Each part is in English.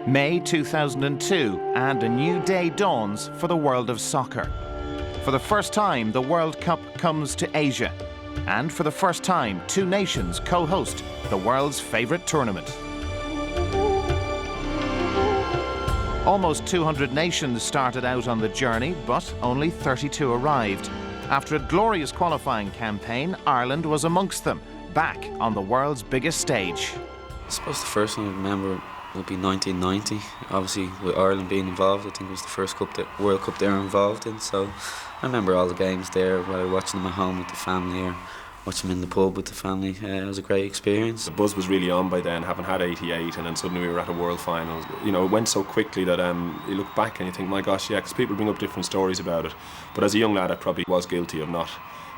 May 2002, and a new day dawns for the world of soccer. For the first time, the World Cup comes to Asia. And for the first time, two nations co-host the world's favourite tournament. Almost 200 nations started out on the journey, but only 32 arrived. After a glorious qualifying campaign, Ireland was amongst them, back on the world's biggest stage. I suppose the first one I remember would be 1990. Obviously, with Ireland being involved, I think it was the first World Cup they were involved in. So I remember all the games there, whether watching them at home with the family or watching them in the pub with the family. It was a great experience. The buzz was really on by then, having had 88, and then suddenly we were at a World Final. You know, it went so quickly that you look back and you think, my gosh, yeah, because people bring up different stories about it. But as a young lad, I probably was guilty of not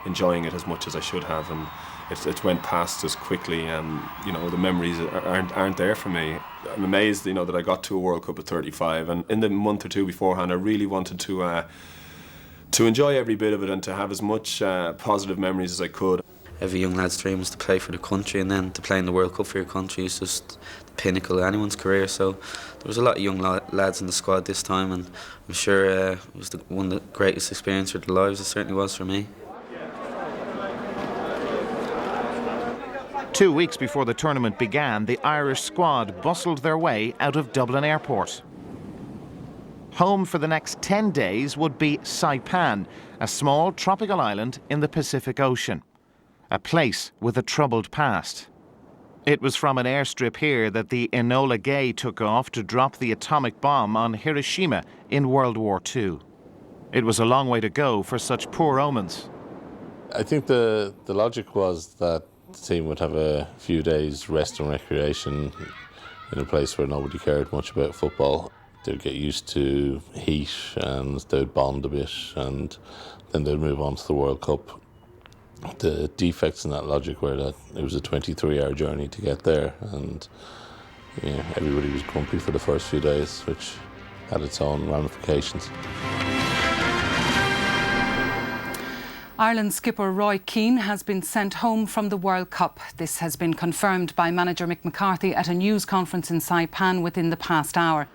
enjoying it as much as I should have, and it went past as quickly. You know, the memories aren't there for me. I'm amazed, you know, that I got to a World Cup at 35, and in the month or two beforehand, I really wanted to enjoy every bit of it and to have as much positive memories as I could. Every young lad's dream is to play for the country, and then to play in the World Cup for your country is just the pinnacle of anyone's career. So there was a lot of young lads in the squad this time, and I'm sure it was one of the greatest experiences of their lives. It certainly was for me. 2 weeks before the tournament began, the Irish squad bustled their way out of Dublin Airport. Home for the next 10 days would be Saipan, a small tropical island in the Pacific Ocean. A place with a troubled past. It was from an airstrip here that the Enola Gay took off to drop the atomic bomb on Hiroshima in World War II. It was a long way to go for such poor omens. I think the logic was that the team would have a few days rest and recreation in a place where nobody cared much about football. They'd get used to heat and they'd bond a bit, and then they'd move on to the World Cup. The defects in that logic were that it was a 23-hour journey to get there, and everybody was grumpy for the first few days, which had its own ramifications. Ireland skipper Roy Keane has been sent home from the World Cup. This has been confirmed by manager Mick McCarthy at a news conference in Saipan within the past hour.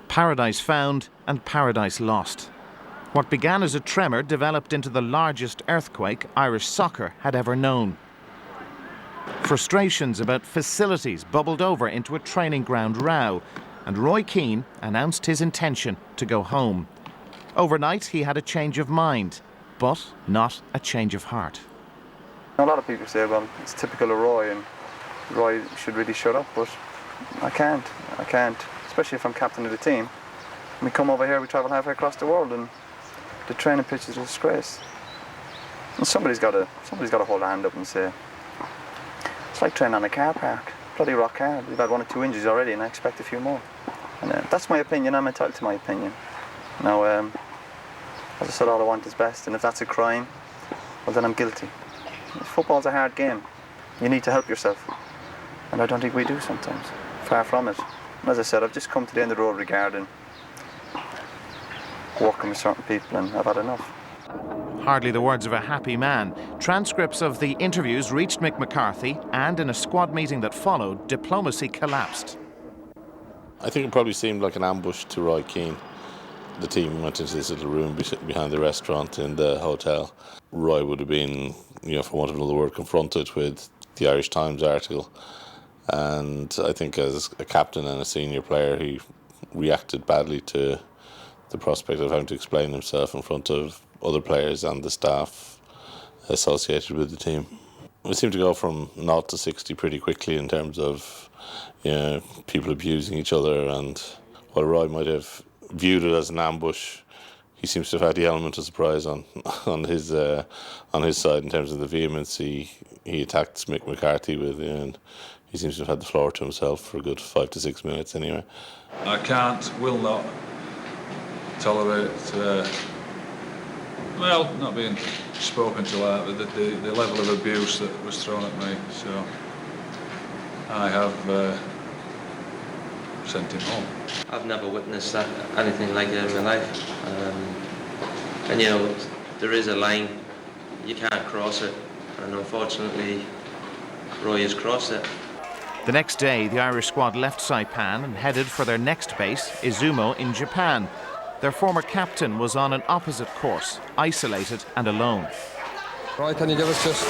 Paradise found and paradise lost. What began as a tremor developed into the largest earthquake Irish soccer had ever known. Frustrations about facilities bubbled over into a training ground row, and Roy Keane announced his intention to go home. Overnight, he had a change of mind, but not a change of heart. A lot of people say, well, it's typical of Roy, and Roy should really shut up, but I can't, especially if I'm captain of the team. We come over here, we travel halfway across the world, and the training pitch is a disgrace. And somebody's got to hold a hand up and say, it's like training on a car park, bloody rock hard. We've had 1 or 2 injuries already, and I expect a few more. And that's my opinion. I'm entitled to my opinion. Now, as I said, all I want is best, and if that's a crime, well, then I'm guilty. Football's a hard game. You need to help yourself, and I don't think we do sometimes. Far from it. And as I said, I've just come to the end of the road regarding working with certain people, and I've had enough. Hardly the words of a happy man. Transcripts of the interviews reached Mick McCarthy, and in a squad meeting that followed, diplomacy collapsed. I think it probably seemed like an ambush to Roy Keane. The team went into this little room behind the restaurant in the hotel. Roy would have been, for want of another word, confronted with the Irish Times article. And I think as a captain and a senior player, he reacted badly to the prospect of having to explain himself in front of other players and the staff associated with the team. We seemed to go from 0 to 60 pretty quickly in terms of people abusing each other, and while Roy might have viewed it as an ambush, he seems to have had the element of surprise on his side in terms of the vehemence he attacked Mick McCarthy with, and he seems to have had the floor to himself for a good 5 to 6 minutes anyway. I will not tolerate, not being spoken to like that, but the level of abuse that was thrown at me. So I have sent him home. I've never witnessed anything like that in my life. And there is a line, you can't cross it, and unfortunately Roy has crossed it. The next day, the Irish squad left Saipan and headed for their next base, Izumo, in Japan. Their former captain was on an opposite course, isolated and alone. Roy, can you give us just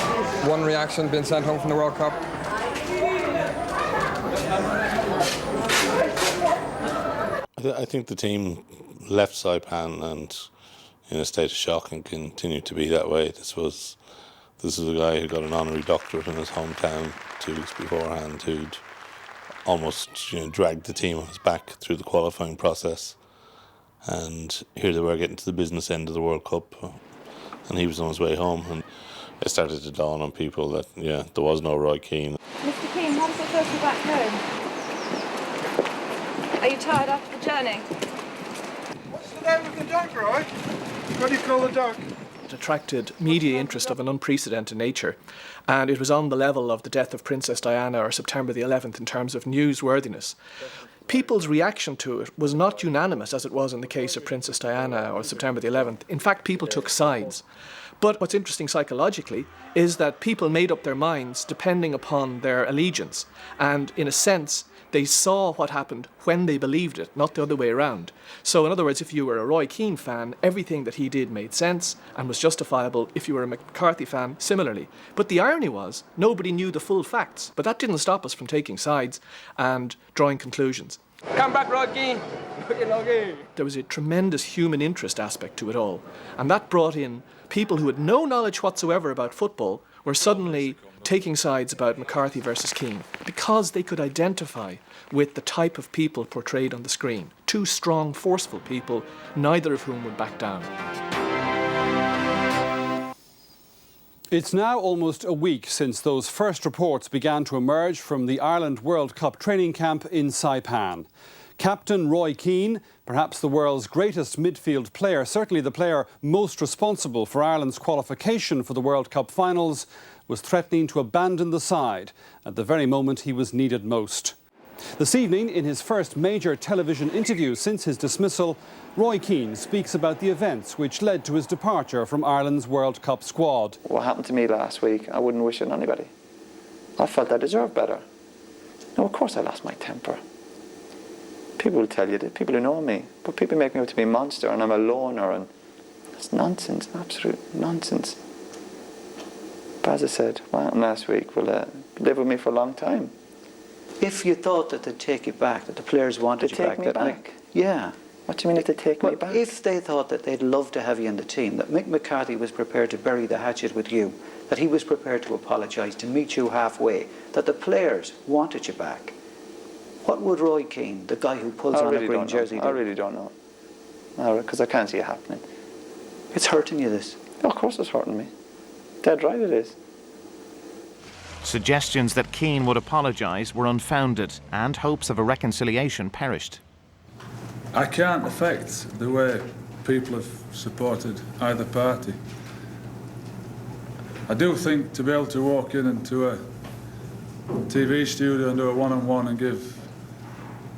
one reaction being sent home from the World Cup? I think the team left Saipan and in a state of shock and continued to be that way. This is a guy who got an honorary doctorate in his hometown 2 weeks beforehand, who'd almost dragged the team on his back through the qualifying process. And here they were getting to the business end of the World Cup, and he was on his way home. And it started to dawn on people that, there was no Roy Keane. Mr. Keane, how does it feel to be back home? Are you tired after the journey? What's the name of the dog, Roy? What do you call the dog? It attracted media interest of an unprecedented nature, and it was on the level of the death of Princess Diana or September the 11th in terms of newsworthiness. People's reaction to it was not unanimous as it was in the case of Princess Diana or September the 11th. In fact, people took sides. But what's interesting psychologically is that people made up their minds depending upon their allegiance, and in a sense they saw what happened when they believed it, not the other way around. So in other words, if you were a Roy Keane fan, everything that he did made sense and was justifiable. If you were a McCarthy fan, similarly. But the irony was, nobody knew the full facts. But that didn't stop us from taking sides and drawing conclusions. Come back, Roy Keane! There was a tremendous human interest aspect to it all. And that brought in people who had no knowledge whatsoever about football were suddenly taking sides about McCarthy versus Keane because they could identify with the type of people portrayed on the screen. Two strong, forceful people, neither of whom would back down. It's now almost a week since those first reports began to emerge from the Ireland World Cup training camp in Saipan. Captain Roy Keane, perhaps the world's greatest midfield player, certainly the player most responsible for Ireland's qualification for the World Cup finals, was threatening to abandon the side at the very moment he was needed most. This evening, in his first major television interview since his dismissal, Roy Keane speaks about the events which led to his departure from Ireland's World Cup squad. What happened to me last week, I wouldn't wish it on anybody. I felt I deserved better. No, of course I lost my temper. People will tell you that, people who know me, but people make me out to be a monster and I'm a loner, and that's nonsense, absolute nonsense. But as I said, what happened last week will live with me for a long time. If you thought that they'd take you back, that the players wanted you back... Take me back? Yeah. What do you mean if they take me back? If they thought that they'd love to have you in the team, that Mick McCarthy was prepared to bury the hatchet with you, that he was prepared to apologise, to meet you halfway, that the players wanted you back, what would Roy Keane, the guy who pulls on a green jersey, do? I really don't know. Because I can't see it happening. It's hurting you, this? Oh, of course it's hurting me. Dead right it is. Suggestions that Keane would apologise were unfounded and hopes of a reconciliation perished. I can't affect the way people have supported either party. I do think to be able to walk in into a TV studio and do a one-on-one and give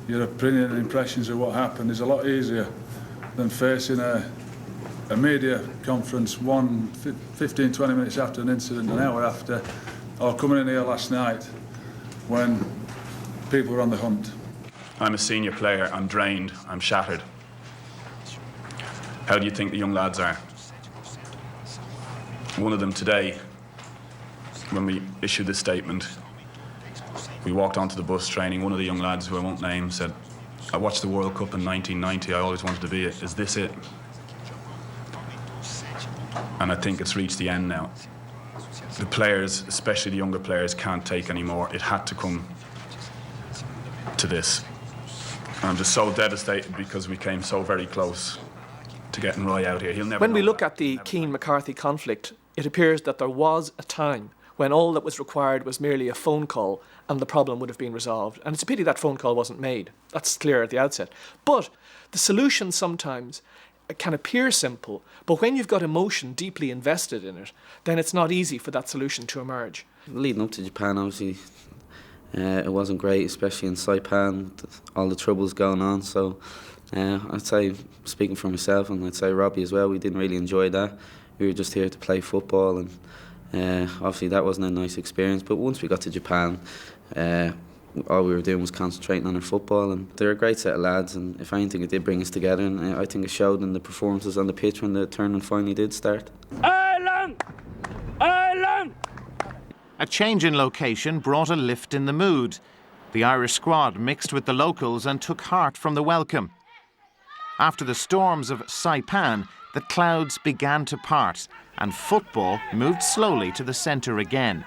your opinion and impressions of what happened is a lot easier than facing a media conference 15-20 minutes after an incident, an hour after, or coming in here last night when people were on the hunt. I'm a senior player, I'm drained, I'm shattered. How do you think the young lads are? One of them today, when we issued this statement, we walked onto the bus training, one of the young lads, who I won't name, said, I watched the World Cup in 1990, I always wanted to be it. Is this it? And I think it's reached the end now. The players, especially the younger players, can't take any more. It had to come to this. And I'm just so devastated because we came so very close to getting Roy out here. He'll never. When we look at the Keane-McCarthy conflict, it appears that there was a time when all that was required was merely a phone call and the problem would have been resolved. And it's a pity that phone call wasn't made. That's clear at the outset. But the solution sometimes can appear simple, but when you've got emotion deeply invested in it, then it's not easy for that solution to emerge. Leading up to Japan, obviously, it wasn't great, especially in Saipan, all the troubles going on. So I'd say, speaking for myself, and I'd say Robbie as well, we didn't really enjoy that. We were just here to play football, and obviously that wasn't a nice experience. But once we got to Japan, all we were doing was concentrating on our football, and they're a great set of lads, and if anything it did bring us together, and I think it showed in the performances on the pitch when the tournament finally did start. Ireland! Ireland! A change in location brought a lift in the mood. The Irish squad mixed with the locals and took heart from the welcome. After the storms of Saipan, the clouds began to part and football moved slowly to the centre again.